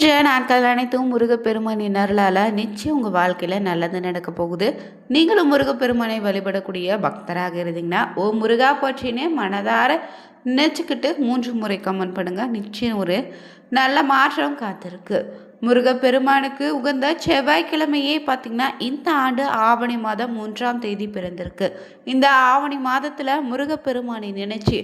நாட்கள் அனைத்தும் முருகப்பெருமானின் அருளால் நிச்சயம் உங்கள் வாழ்க்கையில் நல்லது நடக்க போகுது. நீங்களும் முருகப்பெருமானை வழிபடக்கூடிய பக்தராக இருந்தீங்கன்னா முருகா போற்றினே மனதார நினச்சிக்கிட்டு 3 முறை கமெண்ட் பண்ணுங்க. நிச்சயம் ஒரு நல்ல மாற்றம் காத்திருக்கு. முருகப்பெருமானுக்கு உகந்த செவ்வாய்க்கிழமையே பார்த்திங்கன்னா இந்த ஆண்டு ஆவணி மாதம் 3ஆம் தேதி பிறந்திருக்கு. இந்த ஆவணி மாதத்தில் முருகப்பெருமானை நினைச்சு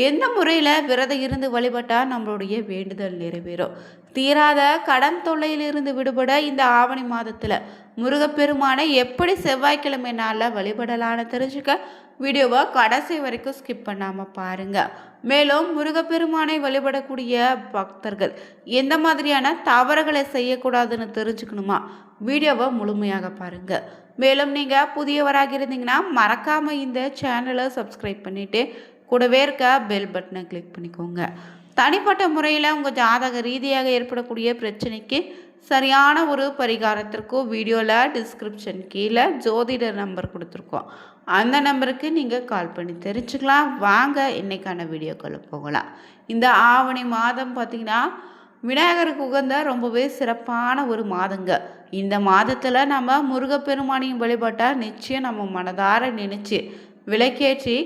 எந்த முறையில் விரதம் இருந்து வழிபட்டால் நம்மளுடைய வேண்டுதல் நிறைவேறும். தீராத கடன் தொல்லையிலிருந்து விடுபட இந்த ஆவணி மாதத்தில் முருகப்பெருமானை எப்படி செவ்வாய்க்கிழமை நாளில் வழிபடலான்னு தெரிஞ்சுக்க வீடியோவை கடைசி வரைக்கும் ஸ்கிப் பண்ணாமல் பாருங்கள். மேலும் முருகப்பெருமானை வழிபடக்கூடிய பக்தர்கள் எந்த மாதிரியான தவறுகளை செய்யக்கூடாதுன்னு தெரிஞ்சுக்கணுமா, வீடியோவை முழுமையாக பாருங்கள். மேலும் நீங்கள் புதியவராக இருந்தீங்கன்னா மறக்காமல் இந்த சேனலை சப்ஸ்கிரைப் பண்ணிவிட்டு கூடவே இருக்க பெல் பட்டனை கிளிக் பண்ணிக்கோங்க. தனிப்பட்ட முறையில் உங்கள் ஜாதக ரீதியாக ஏற்படக்கூடிய பிரச்சனைக்கு சரியான ஒரு பரிகாரத்திற்கோ வீடியோவில் டிஸ்கிரிப்ஷன் கீழே ஜோதிடர் நம்பர் கொடுத்துருக்கோம். அந்த நம்பருக்கு நீங்கள் கால் பண்ணி தெரிஞ்சுக்கலாம். வாங்க இன்றைக்கான வீடியோக்குள்ளே போகலாம். இந்த ஆவணி மாதம் பார்த்திங்கன்னா விநாயகருக்கு உகந்த ரொம்பவே சிறப்பான ஒரு மாதங்க. இந்த மாதத்தில் நம்ம முருகப்பெருமானையும் வழிபட்டால் நிச்சயம் நம்ம மனதார நினச்சி விளக்கேற்றி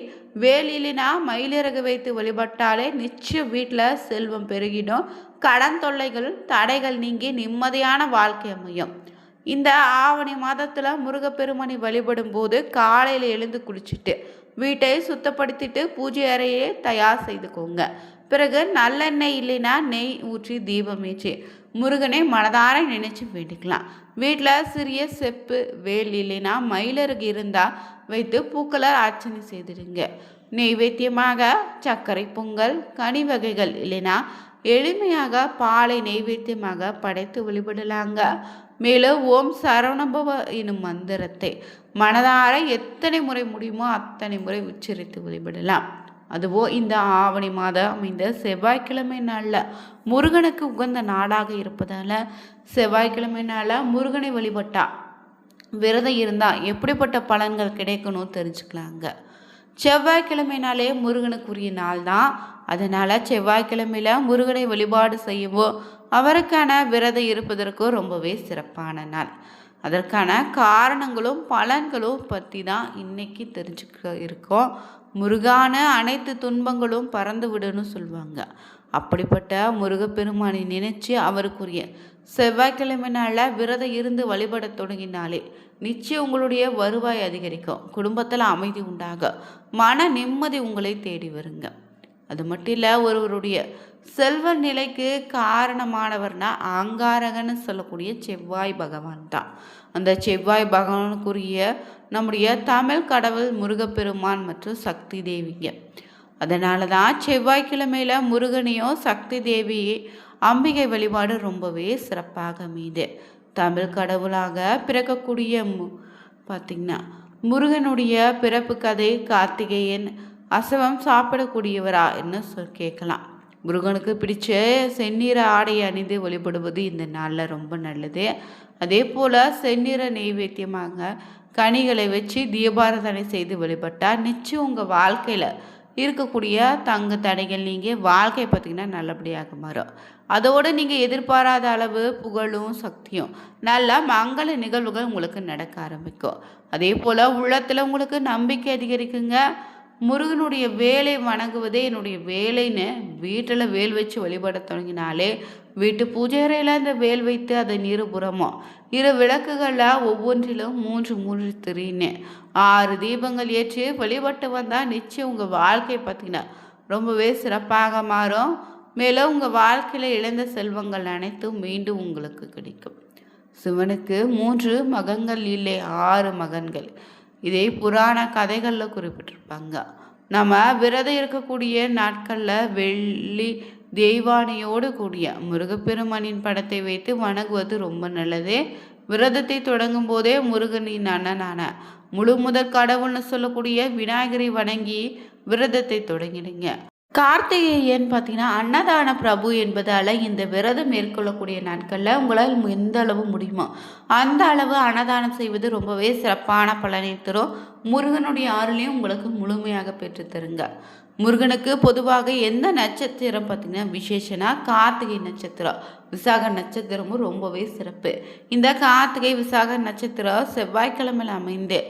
வேலினா மயிலிறகு வைத்து வழிபட்டாலே நிச்சயம் வீட்டில் செல்வம் பெருகிடும். கடன் தொல்லைகள் தடைகள் நீங்கி நிம்மதியான வாழ்க்கை அமையும். இந்த ஆவணி மாதத்தில் முருகப்பெருமானை வழிபடும் போது காலையில் எழுந்து குளிச்சுட்டு வீட்டை சுத்தப்படுத்திட்டு பூஜை அறையை தயார் செய்துக்கோங்க. பிறகு நல்லெண்ணெய் இல்லைன்னா நெய் ஊற்றி தீபம் ஏற்றி முருகனை மனதார நினைச்சு வேண்டிக்கலாம். வீட்டில் சிறிய செப்பு வேல் இல்லைன்னா மயிலருகு இருந்தால் வைத்து பூக்களை அர்ச்சனை செய்திடுங்க. நெய்வேத்தியமாக சர்க்கரை பொங்கல் கனி வகைகள் இல்லைன்னா எளிமையாக பாலை நெய்வேத்தியமாக படைத்து வழிபடலாங்க. மேலும் ஓம் சரவணபவ எனும் மந்திரத்தை மனதார எத்தனை முறை முடியுமோ அத்தனை முறை உச்சரித்து வழிபடலாம். அதுவோ இந்த ஆவணி மாதம் அமைந்த செவ்வாய்க்கிழமை நாளில் முருகனுக்கு உகந்த நாளாக இருப்பதால் செவ்வாய்க்கிழமை நாளில் முருகனை வழிபட்டா விரதம் இருந்தால் எப்படிப்பட்ட பலன்கள் கிடைக்கணும் தெரிஞ்சுக்கலாங்க. செவ்வாய்க்கிழமைனாலே முருகனுக்குரிய நாள் தான். அதனால் செவ்வாய்க்கிழமையில் முருகனை வழிபாடு செய்யவோ அவருக்கான விரதம் இருப்பதற்கும் ரொம்பவே சிறப்பான நாள். அதற்கான காரணங்களும் பலன்களும் பற்றி தான் இன்னைக்கு தெரிஞ்சுக்க இருக்கோம். முருகான அனைத்து துன்பங்களும் பறந்து விடுன்னு சொல்லுவாங்க. அப்படிப்பட்ட முருகப்பெருமானை நினைச்சு அவருக்குரிய செவ்வாய்க்கிழமை நாளில் விரதம் இருந்து வழிபட தொடங்கினாலே நிச்சயம் உங்களுடைய வருவாய் அதிகரிக்கும். குடும்பத்தில் அமைதி உண்டாக மன நிம்மதி உங்களை தேடி வருங்க. அது மட்டும் இல்லை, ஒருவருடைய செல்வ நிலைக்கு காரணமானவர்னா அங்காரகன்னு சொல்லக்கூடிய செவ்வாய் பகவான் தான். அந்த செவ்வாய் பகவானுக்குரிய நம்முடைய தமிழ் கடவுள் முருகப்பெருமான் மற்றும் சக்தி தேவிங்க. அதனால தான் செவ்வாய்க்கிழமையில் முருகனையும் சக்தி தேவி அம்பிகை வழிபாடு ரொம்பவே சிறப்பாக அமையுது. தமிழ் கடவுளாக பிறக்கக்கூடிய பார்த்திங்கன்னா முருகனுடைய பிறப்பு கதை கார்த்திகேயன் அசவம் சாப்பிடக்கூடியவரா என்ன கேட்கலாம். முருகனுக்கு பிடிச்ச செந்நிற ஆடை அணிந்து வழிபடுவது இந்த நாளில் ரொம்ப நல்லது. அதே போல் செந்நிற நெய்வேத்தியமாக கனிகளை வச்சு தீபாராதனை செய்து வழிபட்டால் நிச்சயம் உங்கள் வாழ்க்கையில் இருக்கக்கூடிய தங்கு தடைகள் நீங்கள் வாழ்க்கை பார்த்திங்கன்னா நல்லபடியாக மாறும். அதோடு நீங்கள் எதிர்பாராத அளவு புகழும் சக்தியும் நல்ல மங்கள நிகழ்வுகள் உங்களுக்கு நடக்க ஆரம்பிக்கும். அதே போல் உள்ளத்தில் உங்களுக்கு நம்பிக்கை அதிகரிக்குங்க. முருகனுடைய வேலை வணங்குவதே என்னுடைய வேலைன்னு வீட்டில் வேல் வச்சு வழிபட தொடங்கினாலே வீட்டு பூஜை அறையில் இந்த வேல் வைத்து அதை இருபுறமோ 2 விளக்குகளில் ஒவ்வொன்றிலும் 3 திரின்னு 6 தீபங்கள் ஏற்றி வழிபட்டு வந்தால் நிச்சயம் உங்கள் வாழ்க்கை பார்த்திங்கன்னா ரொம்பவே சிறப்பாக மாறும். மேலும் உங்கள் வாழ்க்கையில் இழந்த செல்வங்கள் அனைத்தும் மீண்டும் உங்களுக்கு கிடைக்கும். சிவனுக்கு 3 மகன்கள் இல்லை 6 மகன்கள். இதே புராண கதைகளில் குறிப்பிட்டிருப்பாங்க. நம்ம விரதம் இருக்கக்கூடிய நாட்களில் வெள்ளி தெய்வானையோடு கூடிய முருகப்பெருமானின் படத்தை வைத்து வணங்குவது ரொம்ப நல்லது. விரதத்தை தொடங்கும் போதே முருகனின் அண்ணனான முழு முதற் கடவுள்னு சொல்லக்கூடிய விநாயகரை வணங்கி விரதத்தை தொடங்கிடுங்க. கார்த்திகேயன் பார்த்தீங்கன்னா அன்னதான பிரபு என்பதால் இந்த விரதம் மேற்கொள்ளக்கூடிய நாட்களில் உங்களால் எந்த அளவு முடியுமோ அந்த அளவு அன்னதானம் செய்வது ரொம்பவே சிறப்பான பலனை தரும். முருகனுடைய அருளையும் உங்களுக்கு முழுமையாக பெற்றுத்தருங்க. முருகனுக்கு பொதுவாக எந்த நட்சத்திரம் பார்த்திங்கன்னா விசேஷனா கார்த்திகை நட்சத்திரம், விசாக நட்சத்திரமும் ரொம்பவே சிறப்பு. இந்த கார்த்திகை விசாக நட்சத்திரம் செவ்வாய்க்கிழமையில் அமைந்து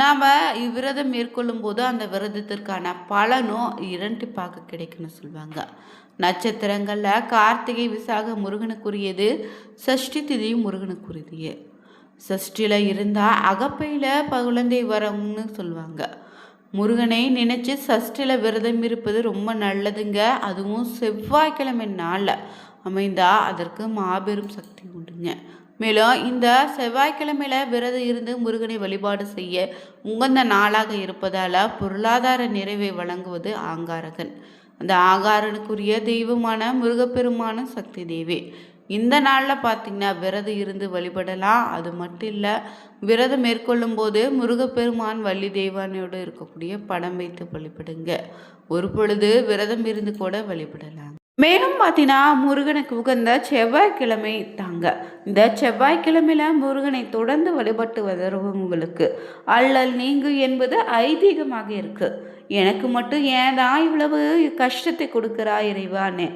நாம் இவ்விரதம் மேற்கொள்ளும் போது அந்த விரதத்திற்கான பலனும் இரண்டிப்பாக கிடைக்குன்னு சொல்லுவாங்க. நட்சத்திரங்களில் கார்த்திகை விசாக முருகனுக்குரியது, சஷ்டி திதியும் முருகனுக்குரியது. சஷ்டியில் இருந்தால் அகப்பையில் குழந்தை வரம்னு சொல்லுவாங்க. முருகனை நினச்சி சஷ்டியில் விரதம் இருப்பது ரொம்ப நல்லதுங்க. அதுவும் செவ்வாய்க்கிழமை நாளில் அமைந்தால் அதற்கு மாபெரும் சக்தி உண்டுங்க. மேலும் இந்த செவ்வாய்க்கிழமையில் விரதம் இருந்து முருகனை வழிபாடு செய்ய உகந்த நாளாக இருப்பதால் பொருளாதார நிறைவை வழங்குவது ஆங்காரகன். அந்த ஆங்காரனுக்குரிய தெய்வமான முருகப்பெருமான சக்தி தேவி. இந்த நாளில் பார்த்திங்கன்னா விரதம் இருந்து வழிபடலாம். அது மட்டும் இல்லை, விரதம் மேற்கொள்ளும் போது முருகப்பெருமான் வள்ளி தெய்வானையோடு இருக்கக்கூடிய படம் வைத்து வழிபடுங்க. ஒரு பொழுது விரதம் இருந்து கூட வழிபடலாம். மேலும் பார்த்தீங்கன்னா முருகனுக்கு உகந்த செவ்வாய்க்கிழமை தாங்க. இந்த செவ்வாய்க்கிழமையில் முருகனை தொடர்ந்து வழிபட்டு வருவங்களுக்கு அல்லல் நீங்கு என்பது ஐதீகமாக இருக்கு. எனக்கு மட்டும் ஏன் தான் இவ்வளவு கஷ்டத்தை கொடுக்குறா இறைவான்னு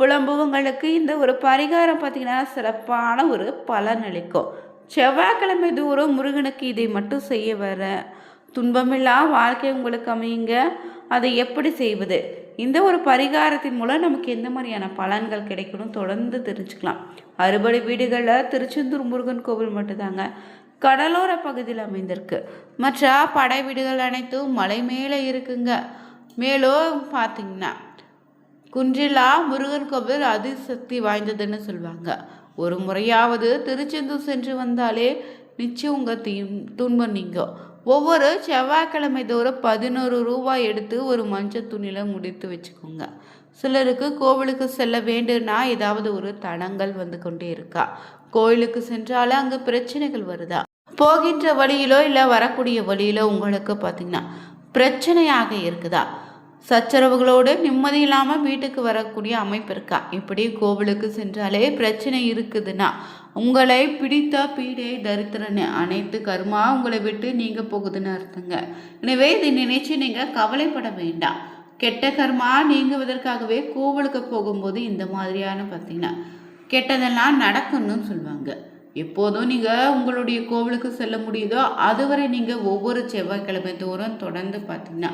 புலம்புவங்களுக்கு இந்த ஒரு பரிகாரம் பார்த்திங்கன்னா சிறப்பான ஒரு பலன் அளிக்கும். செவ்வாய்க்கிழமை தூரம் முருகனுக்கு இதை மட்டும் செய்ய வர துன்பமில்லா வாழ்க்கை உங்களுக்கு அமையுங்க. அதை எப்படி செய்வது, இந்த ஒரு பரிகாரத்தின் மூலம் நமக்கு எந்த மாதிரியான பலன்கள் கிடைக்கணும் தொடர்ந்து தெரிஞ்சுக்கலாம். அறுபடை வீடுகளில் திருச்செந்தூர் முருகன் கோவில் மட்டும்தாங்க கடலோர பகுதியில் அமைந்திருக்கு. மற்ற படை வீடுகள் அனைத்தும் மலை மேலே இருக்குங்க. மேலும் பார்த்திங்கன்னா குன்றிலா முருகன் கோவில் அதிசக்தி வாய்ந்ததுன்னு சொல்லுவாங்க. ஒரு முறையாவது திருச்செந்தூர் சென்று வந்தாலே நிச்சயம் உங்கள் துன்பம் நீங்கும். ஒவ்வொரு செவ்வாய்க்கிழமை தோறும் 11 ரூபாய் எடுத்து ஒரு மஞ்சள் துணியில் முடித்து வச்சுக்கோங்க. சிலருக்கு கோவிலுக்கு செல்ல வேண்டும்னா ஏதாவது ஒரு தடங்கள் வந்து கொண்டே இருக்கா, கோயிலுக்கு சென்றாலும் அங்கே பிரச்சனைகள் வருதா, போகின்ற வழியிலோ இல்லை வரக்கூடிய வழியிலோ உங்களுக்கு பார்த்திங்கன்னா பிரச்சனையாக இருக்குதா, சச்சரவுகளோடு நிம்மதி இல்லாமல் வீட்டுக்கு வரக்கூடிய அமைப்பு இருக்கா, இப்படி கோவிலுக்கு சென்றாலே பிரச்சனை இருக்குதுன்னா உங்களை பிடித்த பீடை தரித்திரன்னு அனைத்து கர்மா உங்களை விட்டு நீங்க போகுதுன்னு அர்த்தங்க. எனவே இதை நினைச்சு நீங்கள் கவலைப்பட வேண்டாம். கெட்ட கர்மா நீங்குவதற்காகவே கோவிலுக்கு போகும்போது இந்த மாதிரியான பார்த்தீங்கன்னா கெட்டதெல்லாம் நடக்கணும்னு சொல்லுவாங்க. எப்போதும் நீங்கள் உங்களுடைய கோவிலுக்கு செல்ல முடியுதோ அதுவரை நீங்கள் ஒவ்வொரு செவ்வாய்க்கிழமை தோறும் தொடர்ந்து பார்த்தீங்கன்னா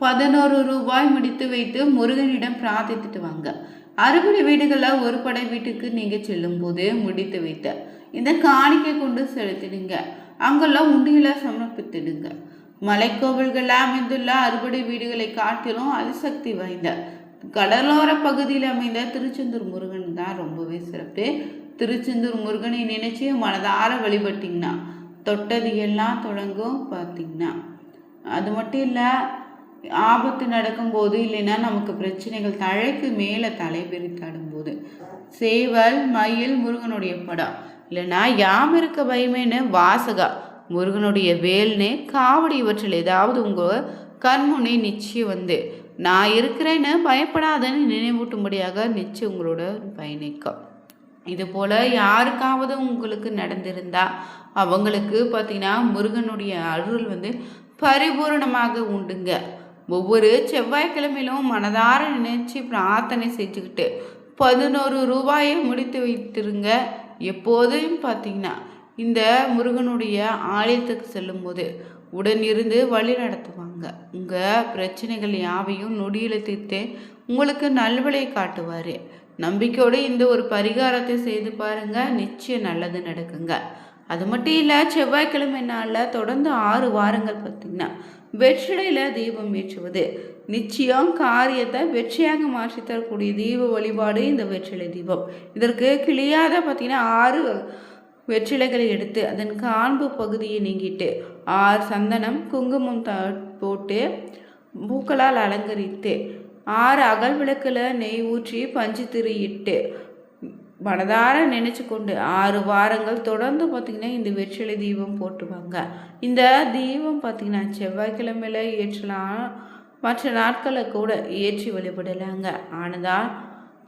11 ரூபாய் முடித்து வைத்து முருகனிடம் பிரார்த்தித்துட்டு வாங்க. அறுபடை வீடுகளில் ஒரு படை வீட்டுக்கு நீங்கள் செல்லும்போது முடித்து வைத்த இந்த காணிக்கை கொண்டு செலுத்திடுங்க. அங்கெல்லாம் உண்டியில சமர்ப்பித்திடுங்க. மலைக்கோவில்களில் அமைந்துள்ள அறுபடை வீடுகளை காட்டிலும் அதிசக்தி வாய்ந்த கடலோர பகுதியில் அமைந்த திருச்செந்தூர் முருகன் தான் ரொம்பவே சிறப்பு. திருச்செந்தூர் முருகனை நினைச்சு மனதார வழிபட்டிங்கன்னா தொட்டது எல்லாம் தொடங்கும் பார்த்தீங்கன்னா. அது மட்டும் இல்லை, ஆபத்து நடக்கும்போது இல்லைன்னா நமக்கு பிரச்சனைகள் தலைக்கு மேலே தலைபெறித்தாடும்போது சேவல் மயில் முருகனுடைய படம் இல்லைன்னா யாம் இருக்க பயமேன்னு வாசகா முருகனுடைய வேல்னு காவடி இவற்றில் ஏதாவது உங்கள் கண்முனை நிச்சயம் வந்து நான் இருக்கிறேன்னு பயப்படாதன்னு நினைவூட்டும்படியாக நிச்சயம் உங்களோட பயணிக்கும். இதுபோல் யாருக்காவது உங்களுக்கு நடந்திருந்தா அவங்களுக்கு பார்த்தீங்கன்னா முருகனுடைய அருள் வந்து பரிபூர்ணமாக உண்டுங்க. ஒவ்வொரு செவ்வாய்க்கிழமையிலும் மனதார நினைச்சு பிரார்த்தனை செஞ்சுக்கிட்டு 11 ரூபாயை முடித்து வைத்திருங்க. எப்போதும் பார்த்தீங்கன்னா இந்த முருகனுடைய ஆலயத்துக்கு செல்லும்போது உடன் இருந்து வழி நடத்துவாங்க. உங்கள் பிரச்சனைகள் யாவையும் நொடியில் தீர்த்து உங்களுக்கு நல்வழியை காட்டுவார். நம்பிக்கையோடு இந்த ஒரு பரிகாரத்தை செய்து பாருங்கள், நிச்சயம் நல்லது நடக்குங்க. அது மட்டும் இல்லை, செவ்வாய்க்கிழமை நாளில் தொடர்ந்து 6 வாரங்கள் பார்த்திங்கன்னா வெற்றிலையில் தீபம் ஏற்றுவது நிச்சயம் காரியத்தை வெற்றியாக மாற்றி தரக்கூடிய தீப வழிபாடு இந்த வெற்றிலை தீபம். இதற்கு கிளியாத பார்த்திங்கன்னா 6 வெற்றிலைகளை எடுத்து அதன் காண்பு பகுதியை நீங்கிட்டு 6 சந்தனம் குங்குமம் போட்டு பூக்களால் அலங்கரித்து 6 அகல் விளக்கில் நெய் ஊற்றி பஞ்சு திரியிட்டு மனதார நினச்சி கொண்டு 6 வாரங்கள் தொடர்ந்து பார்த்திங்கன்னா இந்த வெற்றிலை தீபம் போட்டுவாங்க. இந்த தீபம் பார்த்திங்கன்னா செவ்வாய்க்கிழமையில் ஏற்றலாம், மற்ற நாட்களை கூட ஏற்றி வழிபடலாங்க. ஆனால்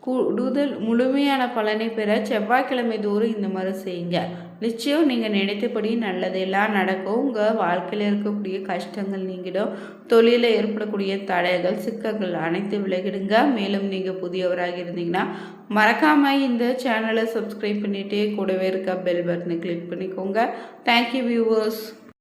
கூடுதல் முழுமையான பலனை பெற செவ்வாய்க்கிழமை தோறும் இந்த மாதிரி செய்யுங்க. நிச்சயம் நீங்கள் நினைத்தபடி நல்லதெல்லாம் நடக்கும். உங்கள் வாழ்க்கையில் இருக்கக்கூடிய கஷ்டங்கள் நீங்கிடும். தொழிலில் ஏற்படக்கூடிய தடைகள் சிக்கல்கள் அனைத்து விலகிடுங்க. மேலும் நீங்கள் புதியவராக இருந்தீங்கன்னா மறக்காமல் இந்த சேனலை சப்ஸ்கிரைப் பண்ணிவிட்டு கூடவே இருக்க பெல் பட்டனை கிளிக் பண்ணிக்கோங்க. Thank you viewers.